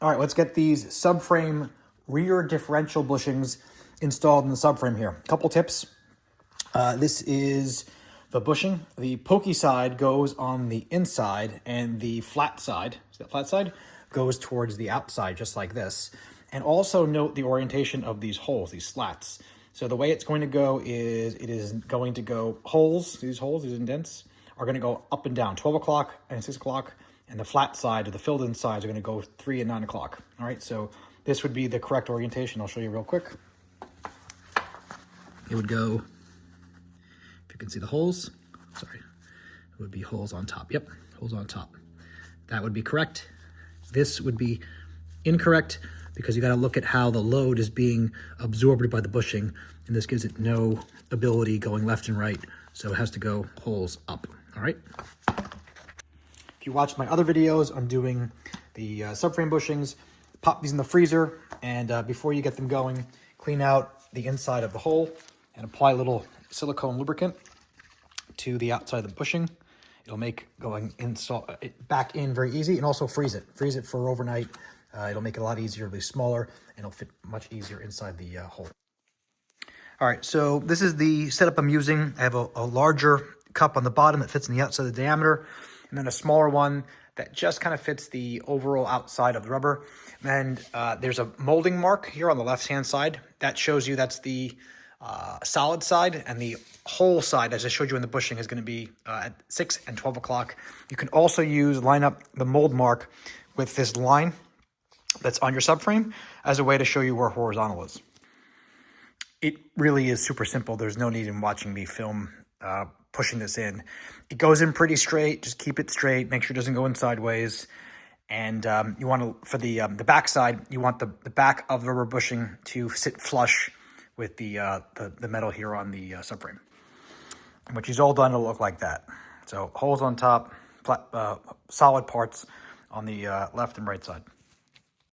All right, let's get these subframe rear differential bushings installed in the subframe here. A couple tips. This is the bushing. The pokey side goes on the inside, and the flat side, see that flat side, goes towards the outside, just like this. And also note the orientation of these holes, these slats. So the way it's going to go is, it is going to go these indents, are going to go up and down, 12 o'clock and 6 o'clock, and the flat side, or the filled in sides, are going to go 3 and 9 o'clock. All right, so this would be the correct orientation. I'll show you real quick. It would go, if you can see the holes, sorry, it would be holes on top. Yep, holes on top. That would be correct. This would be incorrect because you got to look at how the load is being absorbed by the bushing, and this gives it no ability going left and right, so it has to go holes up. All right. If you watched my other videos on doing the subframe bushings, pop these in the freezer, and before you get them going, clean out the inside of the hole and apply a little silicone lubricant to the outside of the bushing. It'll make going back in very easy, and also freeze it. Freeze it for overnight. It'll make it a lot easier. It'll be smaller, and it'll fit much easier inside the hole. All right, so this is the setup I'm using. I have a larger cup on the bottom that fits on the outside of the diameter, and then a smaller one that just kind of fits the overall outside of the rubber. And there's a molding mark here on the left-hand side. That shows you that's the solid side, and the hole side, as I showed you in the bushing, is going to be at 6 and 12 o'clock. You can also line up the mold mark with this line that's on your subframe as a way to show you where horizontal is. It really is super simple. There's no need in watching me film pushing this in. It goes in pretty straight. Just keep it straight. Make sure it doesn't go in sideways. And you want to, for the back side, you want the back of the rubber bushing to sit flush with the metal here on the subframe. And when she's all done, it'll look like that. So holes on top, flat, solid parts on the left and right side.